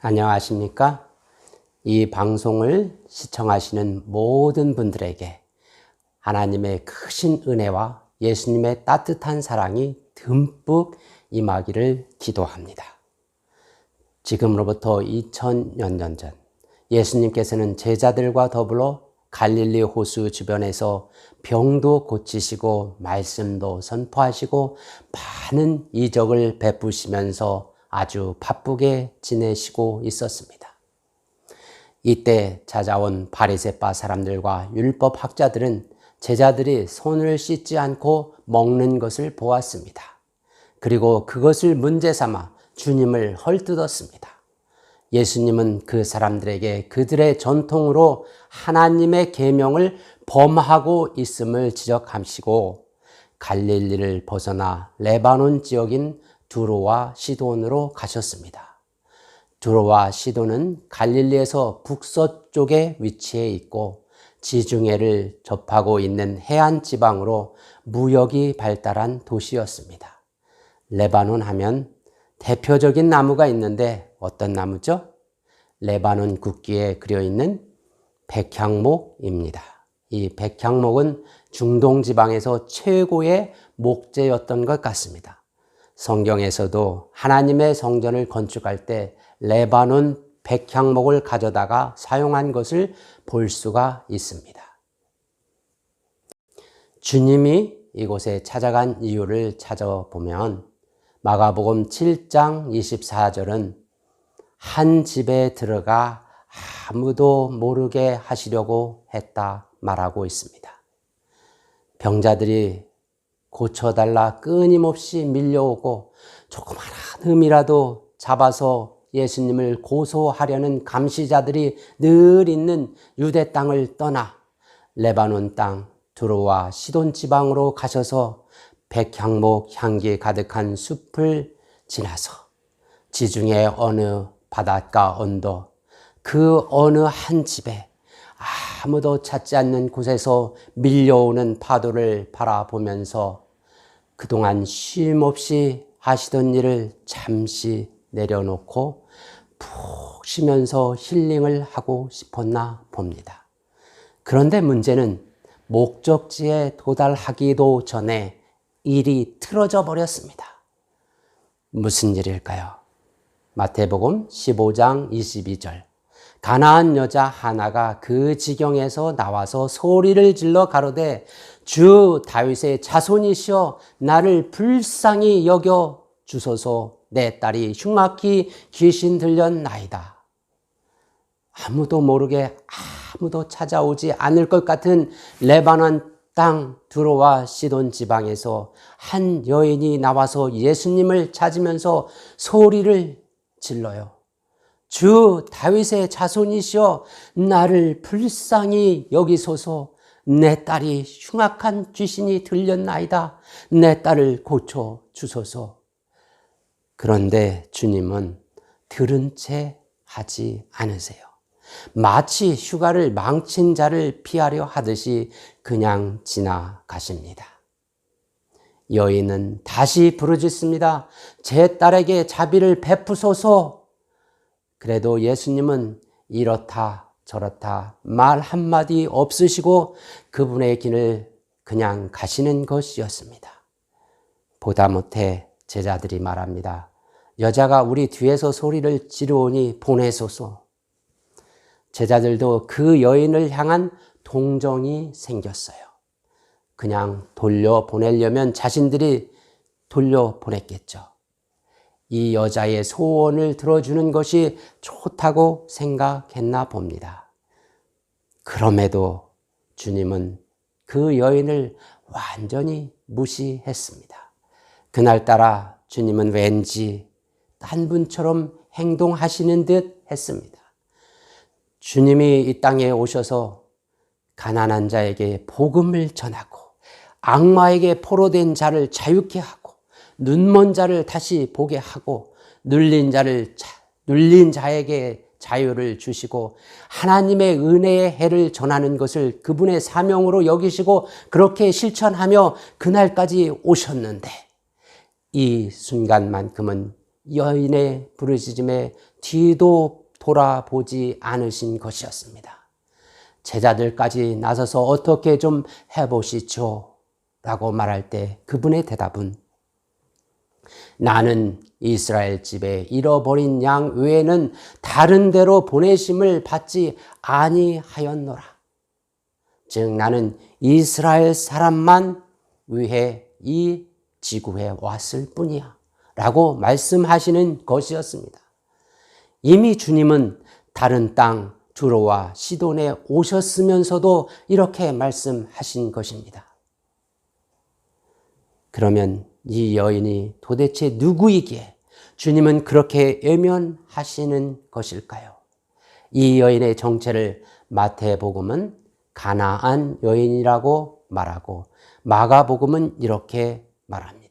안녕하십니까? 이 방송을 시청하시는 모든 분들에게 하나님의 크신 은혜와 예수님의 따뜻한 사랑이 듬뿍 임하기를 기도합니다. 지금으로부터 2000여 년 전 예수님께서는 제자들과 더불어 갈릴리 호수 주변에서 병도 고치시고 말씀도 선포하시고 많은 이적을 베푸시면서 아주 바쁘게 지내시고 있었습니다. 이때 찾아온 바리새파 사람들과 율법 학자들은 제자들이 손을 씻지 않고 먹는 것을 보았습니다. 그리고 그것을 문제 삼아 주님을 헐뜯었습니다. 예수님은 그 사람들에게 그들의 전통으로 하나님의 계명을 범하고 있음을 지적하시고 갈릴리를 벗어나 레바논 지역인 두로와 시돈으로 가셨습니다. 두로와 시돈은 갈릴리에서 북서쪽에 위치해 있고 지중해를 접하고 있는 해안 지방으로 무역이 발달한 도시였습니다. 레바논 하면 대표적인 나무가 있는데 어떤 나무죠? 레바논 국기에 그려있는 백향목입니다. 이 백향목은 중동 지방에서 최고의 목재였던 것 같습니다. 성경에서도 하나님의 성전을 건축할 때 레바논 백향목을 가져다가 사용한 것을 볼 수가 있습니다. 주님이 이곳에 찾아간 이유를 찾아보면 마가복음 7장 24절은 한 집에 들어가 아무도 모르게 하시려고 했다 말하고 있습니다. 병자들이 고쳐달라 끊임없이 밀려오고 조그마한 흠이라도 잡아서 예수님을 고소하려는 감시자들이 늘 있는 유대 땅을 떠나 레바논 땅 두로와 시돈 지방으로 가셔서 백향목 향기 가득한 숲을 지나서 지중해 어느 바닷가 언덕 그 어느 한 집에 아무도 찾지 않는 곳에서 밀려오는 파도를 바라보면서 그동안 쉼없이 하시던 일을 잠시 내려놓고 푹 쉬면서 힐링을 하고 싶었나 봅니다. 그런데 문제는 목적지에 도달하기도 전에 일이 틀어져 버렸습니다. 무슨 일일까요? 마태복음 15장 22절 가나안 여자 하나가 그 지경에서 나와서 소리를 질러 가로되 주 다윗의 자손이시여 나를 불쌍히 여겨 주소서 내 딸이 흉악히 귀신 들렸나이다. 아무도 모르게 아무도 찾아오지 않을 것 같은 레바논 땅 두로와 시돈 지방에서 한 여인이 나와서 예수님을 찾으면서 소리를 질러요. 주 다윗의 자손이시여 나를 불쌍히 여기소서 내 딸이 흉악한 귀신이 들렸나이다. 내 딸을 고쳐 주소서. 그런데 주님은 들은 채 하지 않으세요. 마치 휴가를 망친 자를 피하려 하듯이 그냥 지나가십니다. 여인은 다시 부르짖습니다. 제 딸에게 자비를 베푸소서. 그래도 예수님은 이렇다 저렇다 말 한마디 없으시고 그분의 길을 그냥 가시는 것이었습니다. 보다 못해 제자들이 말합니다. 여자가 우리 뒤에서 소리를 지르오니 보내소서. 제자들도 그 여인을 향한 동정이 생겼어요. 그냥 돌려보내려면 자신들이 돌려보냈겠죠. 이 여자의 소원을 들어주는 것이 좋다고 생각했나 봅니다. 그럼에도 주님은 그 여인을 완전히 무시했습니다. 그날따라 주님은 왠지 딴 분처럼 행동하시는 듯 했습니다. 주님이 이 땅에 오셔서 가난한 자에게 복음을 전하고 악마에게 포로된 자를 자유케 하고 눈먼 자를 다시 보게 하고 눌린 자에게 자유를 주시고 하나님의 은혜의 해를 전하는 것을 그분의 사명으로 여기시고 그렇게 실천하며 그날까지 오셨는데 이 순간만큼은 여인의 부르짖음에 뒤도 돌아보지 않으신 것이었습니다. 제자들까지 나서서 어떻게 좀 해보시죠 라고 말할 때 그분의 대답은 나는 이스라엘 집에 잃어버린 양 외에는 다른 데로 보내심을 받지 아니하였노라. 즉 나는 이스라엘 사람만 위해 이 지구에 왔을 뿐이야 라고 말씀하시는 것이었습니다. 이미 주님은 다른 땅 두로와 시돈에 오셨으면서도 이렇게 말씀하신 것입니다. 그러면 이 여인이 도대체 누구이기에 주님은 그렇게 외면하시는 것일까요? 이 여인의 정체를 마태복음은 가나안 여인이라고 말하고 마가복음은 이렇게 말합니다.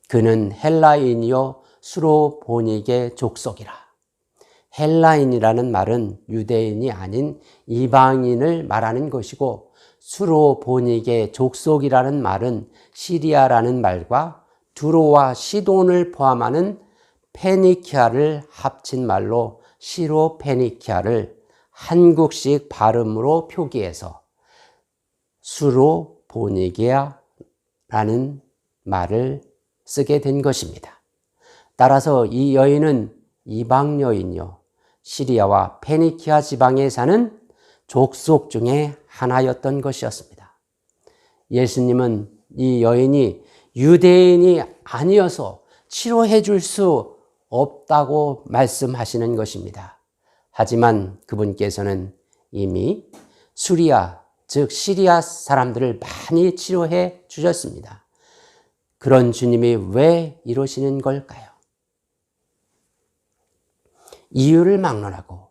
그는 헬라인이요 수로보닉의 족속이라. 헬라인이라는 말은 유대인이 아닌 이방인을 말하는 것이고 수로보닉의 족속이라는 말은 시리아라는 말과 두로와 시돈을 포함하는 페니키아를 합친 말로 시로페니키아를 한국식 발음으로 표기해서 수로보니게아라는 말을 쓰게 된 것입니다. 따라서 이 여인은 이방 여인이요 시리아와 페니키아 지방에 사는 족속 중에 하나였던 것이었습니다. 예수님은 이 여인이 유대인이 아니어서 치료해 줄 수 없다고 말씀하시는 것입니다. 하지만 그분께서는 이미 수리아, 즉 시리아 사람들을 많이 치료해 주셨습니다. 그런 주님이 왜 이러시는 걸까요? 이유를 막론하고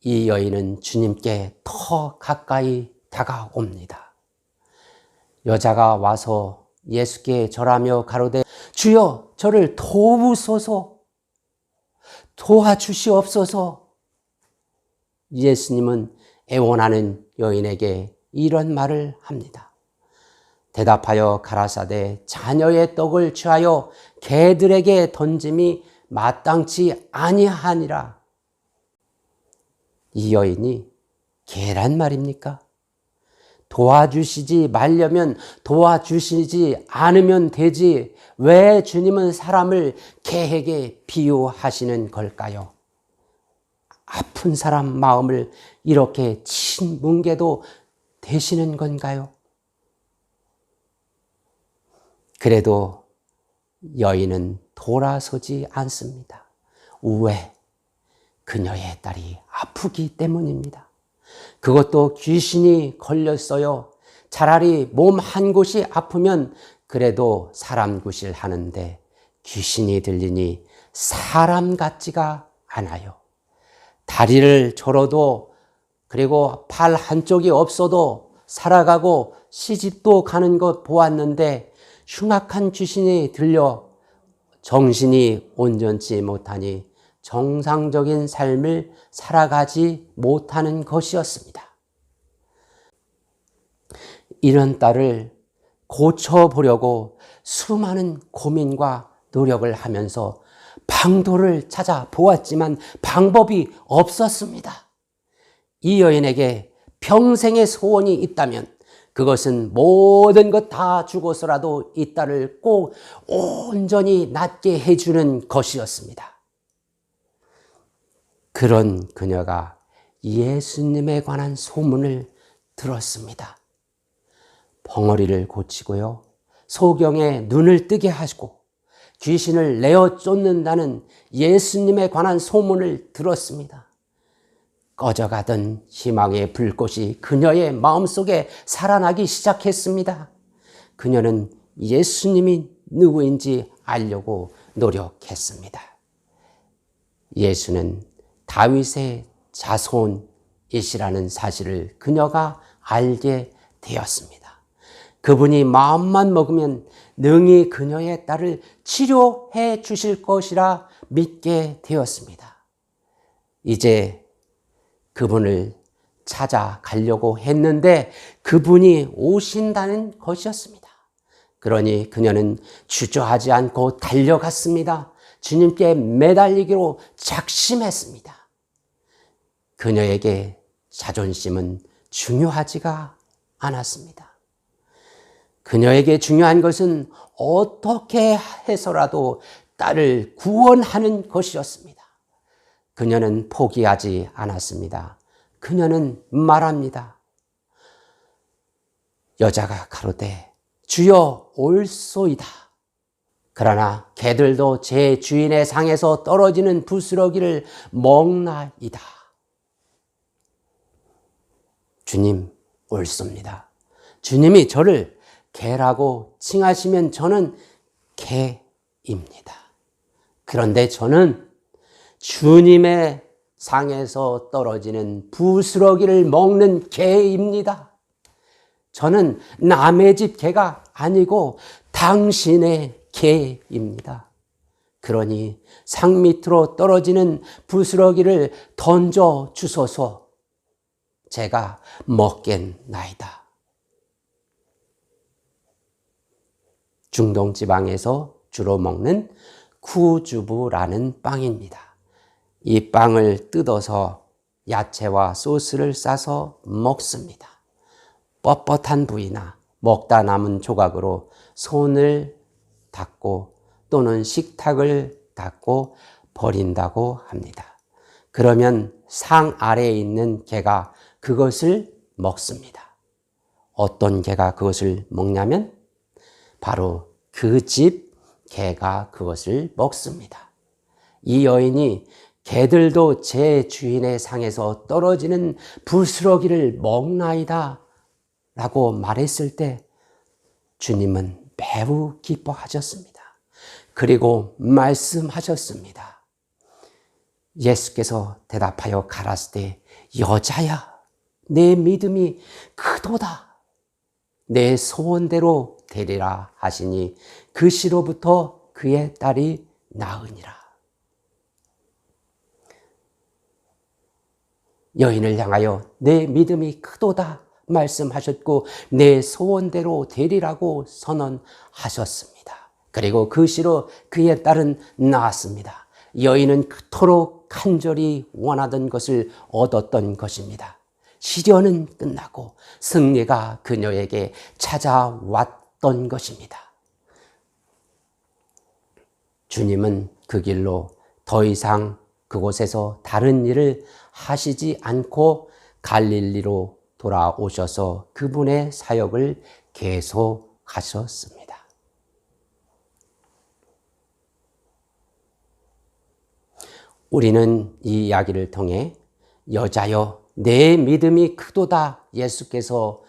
이 여인은 주님께 더 가까이 다가옵니다. 여자가 와서 예수께 절하며 가로되 주여 저를 도우소서 도와주시옵소서. 예수님은 애원하는 여인에게 이런 말을 합니다. 대답하여 가라사대 자녀의 떡을 취하여 개들에게 던짐이 마땅치 아니하니라. 이 여인이 개란 말입니까? 도와주시지 말려면 도와주시지 않으면 되지 왜 주님은 사람을 개에게 비유하시는 걸까요? 아픈 사람 마음을 이렇게 친뭉개도 되시는 건가요? 그래도 여인은 돌아서지 않습니다. 왜? 그녀의 딸이 아프기 때문입니다. 그것도 귀신이 걸렸어요. 차라리 몸 한 곳이 아프면 그래도 사람 구실 하는데 귀신이 들리니 사람 같지가 않아요. 다리를 절어도 그리고 팔 한쪽이 없어도 살아가고 시집도 가는 것 보았는데 흉악한 귀신이 들려 정신이 온전치 못하니 정상적인 삶을 살아가지 못하는 것이었습니다. 이런 딸을 고쳐보려고 수많은 고민과 노력을 하면서 방도를 찾아보았지만 방법이 없었습니다. 이 여인에게 평생의 소원이 있다면 그것은 모든 것 다 주고서라도 이 딸을 꼭 온전히 낫게 해주는 것이었습니다. 그런 그녀가 예수님에 관한 소문을 들었습니다. 벙어리를 고치고요. 소경의 눈을 뜨게 하시고 귀신을 내어 쫓는다는 예수님에 관한 소문을 들었습니다. 꺼져가던 희망의 불꽃이 그녀의 마음속에 살아나기 시작했습니다. 그녀는 예수님이 누구인지 알려고 노력했습니다. 예수는 다윗의 자손이시라는 사실을 그녀가 알게 되었습니다. 그분이 마음만 먹으면 능히 그녀의 딸을 치료해 주실 것이라 믿게 되었습니다. 이제 그분을 찾아가려고 했는데 그분이 오신다는 것이었습니다. 그러니 그녀는 주저하지 않고 달려갔습니다. 주님께 매달리기로 작심했습니다. 그녀에게 자존심은 중요하지가 않았습니다. 그녀에게 중요한 것은 어떻게 해서라도 딸을 구원하는 것이었습니다. 그녀는 포기하지 않았습니다. 그녀는 말합니다. 여자가 가로되 주여 올소이다. 그러나 개들도 제 주인의 상에서 떨어지는 부스러기를 먹나이다. 주님 옳습니다. 주님이 저를 개라고 칭하시면 저는 개입니다. 그런데 저는 주님의 상에서 떨어지는 부스러기를 먹는 개입니다. 저는 남의 집 개가 아니고 당신의 개입니다. 그러니 상 밑으로 떨어지는 부스러기를 던져 주소서. 제가 먹겠나이다. 중동 지방에서 주로 먹는 쿠주부라는 빵입니다. 이 빵을 뜯어서 야채와 소스를 싸서 먹습니다. 뻣뻣한 부위나 먹다 남은 조각으로 손을 닦고 또는 식탁을 닦고 버린다고 합니다. 그러면 상 아래에 있는 개가 그것을 먹습니다. 어떤 개가 그것을 먹냐면 바로 그 집 개가 그것을 먹습니다. 이 여인이 개들도 제 주인의 상에서 떨어지는 부스러기를 먹나이다 라고 말했을 때 주님은 매우 기뻐하셨습니다. 그리고 말씀하셨습니다. 예수께서 대답하여 가라사대 여자야 내 믿음이 크도다. 내 소원대로 되리라 하시니 그 시로부터 그의 딸이 나으니라. 여인을 향하여 내 믿음이 크도다 말씀하셨고 내 소원대로 되리라고 선언하셨습니다. 그리고 그 시로 그의 딸은 나았습니다. 여인은 그토록 간절히 원하던 것을 얻었던 것입니다. 시련은 끝나고 승리가 그녀에게 찾아왔던 것입니다. 주님은 그 길로 더 이상 그곳에서 다른 일을 하시지 않고 갈릴리로 돌아오셔서 그분의 사역을 계속하셨습니다. 우리는 이 이야기를 통해 여자여 내 믿음이 크도다 예수께서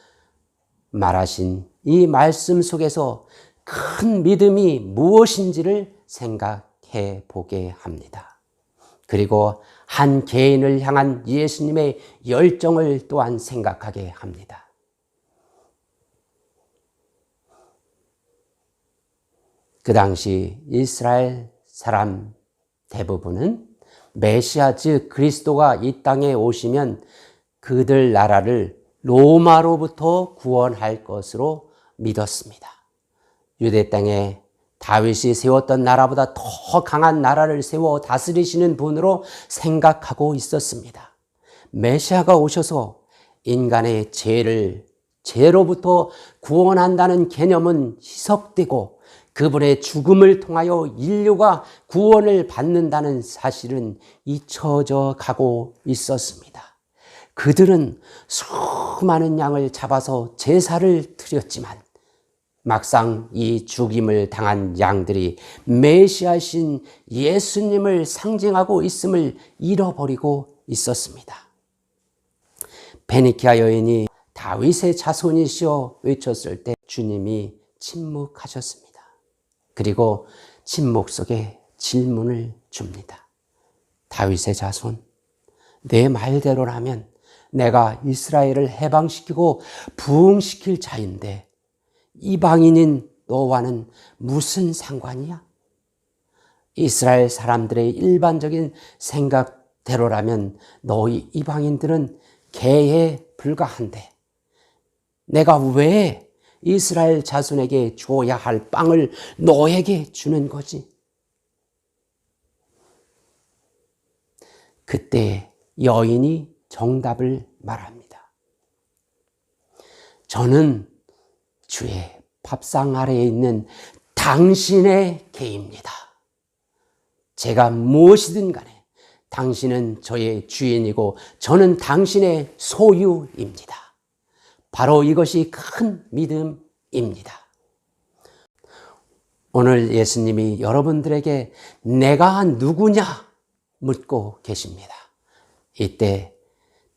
말하신 이 말씀 속에서 큰 믿음이 무엇인지를 생각해 보게 합니다. 그리고 한 개인을 향한 예수님의 열정을 또한 생각하게 합니다. 그 당시 이스라엘 사람 대부분은 메시아 즉 그리스도가 이 땅에 오시면 그들 나라를 로마로부터 구원할 것으로 믿었습니다. 유대 땅에 다윗이 세웠던 나라보다 더 강한 나라를 세워 다스리시는 분으로 생각하고 있었습니다. 메시아가 오셔서 인간의 죄로부터 구원한다는 개념은 희석되고 그분의 죽음을 통하여 인류가 구원을 받는다는 사실은 잊혀져 가고 있었습니다. 그들은 수많은 양을 잡아서 제사를 드렸지만 막상 이 죽임을 당한 양들이 메시아신 예수님을 상징하고 있음을 잃어버리고 있었습니다. 베니키아 여인이 다윗의 자손이시여 외쳤을 때 주님이 침묵하셨습니다. 그리고 침묵 속에 질문을 줍니다. 다윗의 자손, 내 말대로라면 내가 이스라엘을 해방시키고 부흥시킬 자인데 이방인인 너와는 무슨 상관이야? 이스라엘 사람들의 일반적인 생각대로라면 너희 이방인들은 개에 불과한데 내가 왜 이스라엘 자손에게 줘야 할 빵을 너에게 주는 거지. 그때 여인이 정답을 말합니다. 저는 주의 밥상 아래에 있는 당신의 개입니다. 제가 무엇이든 간에 당신은 저의 주인이고 저는 당신의 소유입니다. 바로 이것이 큰 믿음입니다. 오늘 예수님이 여러분들에게 내가 누구냐 묻고 계십니다. 이때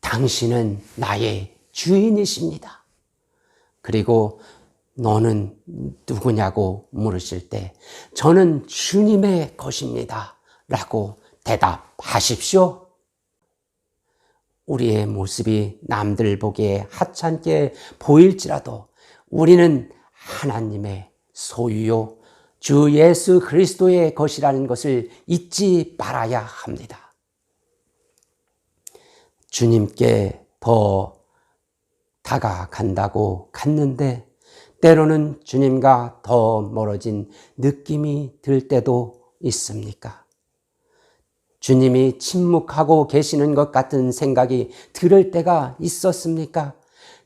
당신은 나의 주인이십니다. 그리고 너는 누구냐고 물으실 때 저는 주님의 것입니다 라고 대답하십시오. 우리의 모습이 남들 보기에 하찮게 보일지라도 우리는 하나님의 소유요 주 예수 그리스도의 것이라는 것을 잊지 말아야 합니다. 주님께 더 다가간다고 갔는데 때로는 주님과 더 멀어진 느낌이 들 때도 있습니까? 주님이 침묵하고 계시는 것 같은 생각이 들을 때가 있었습니까?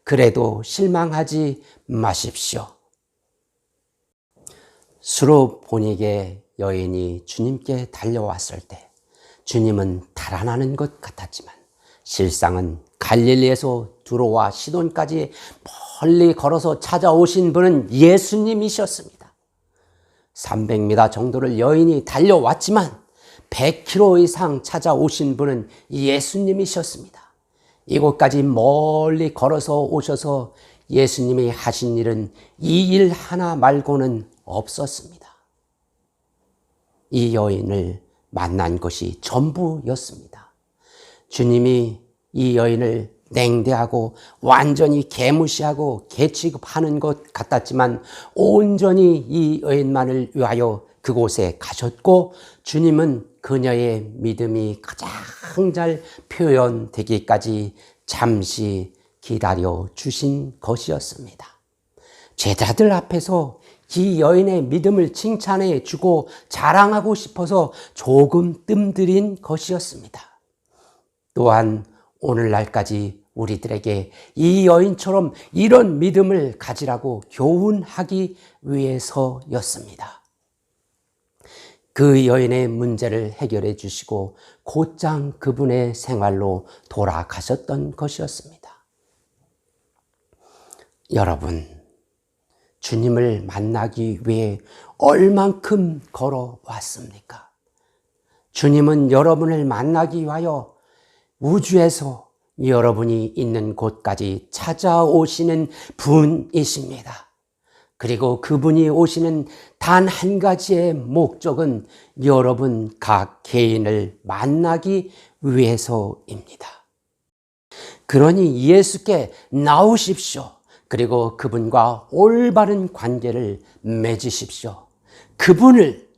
그래도 실망하지 마십시오. 수로보니게 여인이 주님께 달려왔을 때 주님은 달아나는 것 같았지만 실상은 갈릴리에서 들어와 시돈까지 멀리 걸어서 찾아오신 분은 예수님이셨습니다. 300m 정도를 여인이 달려왔지만 100km 이상 찾아오신 분은 예수님이셨습니다. 이곳까지 멀리 걸어서 오셔서 예수님이 하신 일은 이 일 하나 말고는 없었습니다. 이 여인을 만난 것이 전부였습니다. 주님이 이 여인을 냉대하고 완전히 개무시하고 개취급하는 것 같았지만 온전히 이 여인만을 위하여 그곳에 가셨고 주님은 그녀의 믿음이 가장 잘 표현되기까지 잠시 기다려 주신 것이었습니다. 제자들 앞에서 이 여인의 믿음을 칭찬해 주고 자랑하고 싶어서 조금 뜸들인 것이었습니다. 또한 오늘날까지 우리들에게 이 여인처럼 이런 믿음을 가지라고 교훈하기 위해서였습니다. 그 여인의 문제를 해결해 주시고 곧장 그분의 생활로 돌아가셨던 것이었습니다. 여러분, 주님을 만나기 위해 얼만큼 걸어왔습니까? 주님은 여러분을 만나기 위하여 우주에서 여러분이 있는 곳까지 찾아오시는 분이십니다. 그리고 그분이 오시는 단 한 가지의 목적은 여러분 각 개인을 만나기 위해서입니다. 그러니 예수께 나오십시오. 그리고 그분과 올바른 관계를 맺으십시오. 그분을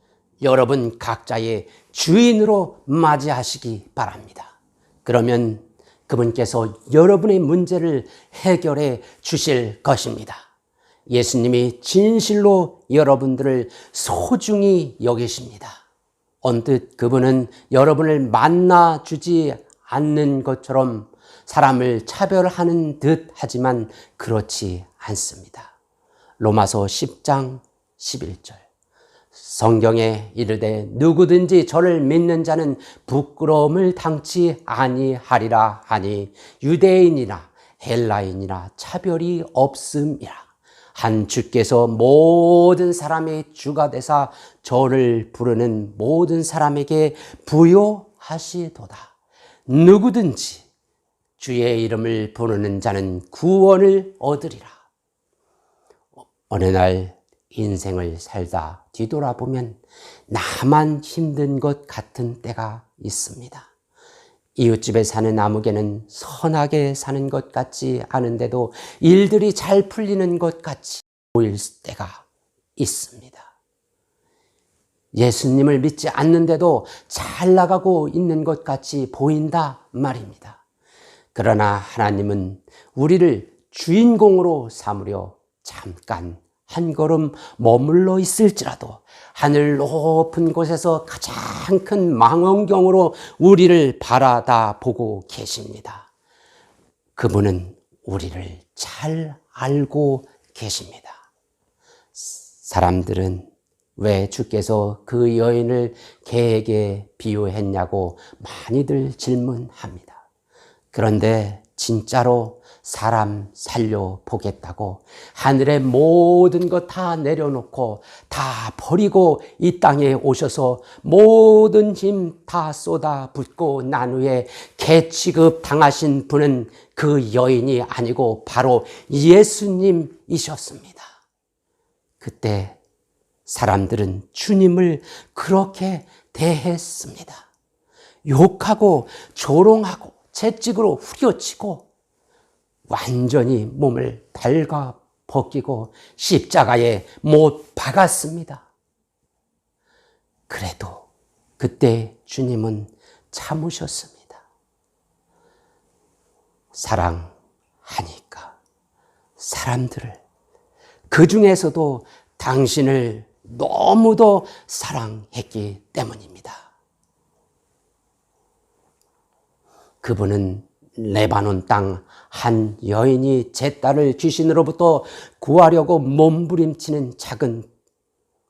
여러분 각자의 주인으로 맞이하시기 바랍니다. 그러면 그분께서 여러분의 문제를 해결해 주실 것입니다. 예수님이 진실로 여러분들을 소중히 여기십니다. 언뜻 그분은 여러분을 만나주지 않는 것처럼 사람을 차별하는 듯 하지만 그렇지 않습니다. 로마서 10장 11절 성경에 이르되 누구든지 저를 믿는 자는 부끄러움을 당치 아니하리라 하니 유대인이나 헬라인이나 차별이 없음이라. 한 주께서 모든 사람의 주가 되사 저를 부르는 모든 사람에게 부요하시도다. 누구든지 주의 이름을 부르는 자는 구원을 얻으리라. 어느 날 인생을 살다 뒤돌아보면 나만 힘든 것 같은 때가 있습니다. 이웃집에 사는 아무개는 선하게 사는 것 같지 않은데도 일들이 잘 풀리는 것 같이 보일 때가 있습니다. 예수님을 믿지 않는데도 잘 나가고 있는 것 같이 보인다 말입니다. 그러나 하나님은 우리를 주인공으로 삼으려 잠깐 한 걸음 머물러 있을지라도 하늘 높은 곳에서 가장 큰 망원경으로 우리를 바라다 보고 계십니다. 그분은 우리를 잘 알고 계십니다. 사람들은 왜 주께서 그 여인을 개에게 비유했냐고 많이들 질문합니다. 그런데 진짜로 사람 살려보겠다고 하늘의 모든 것 다 내려놓고 다 버리고 이 땅에 오셔서 모든 힘 다 쏟아붓고 난 후에 개 취급 당하신 분은 그 여인이 아니고 바로 예수님이셨습니다. 그때 사람들은 주님을 그렇게 대했습니다. 욕하고 조롱하고 채찍으로 후려치고 완전히 몸을 달가 벗기고 십자가에 못 박았습니다. 그래도 그때 주님은 참으셨습니다. 사랑하니까 사람들을, 그 중에서도 당신을 너무도 사랑했기 때문입니다. 그분은 레바논 땅 한 여인이 제 딸을 귀신으로부터 구하려고 몸부림치는 작은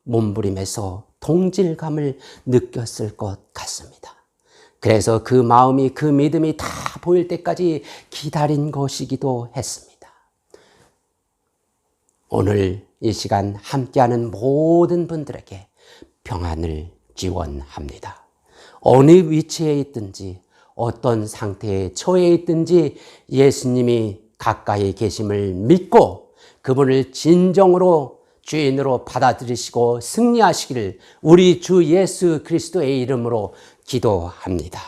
몸부림에서 동질감을 느꼈을 것 같습니다. 그래서 그 마음이, 그 믿음이 다 보일 때까지 기다린 것이기도 했습니다. 오늘 이 시간 함께하는 모든 분들에게 평안을 기원합니다. 어느 위치에 있든지 어떤 상태에 처해 있든지 예수님이 가까이 계심을 믿고 그분을 진정으로 주인으로 받아들이시고 승리하시기를 우리 주 예수 그리스도의 이름으로 기도합니다.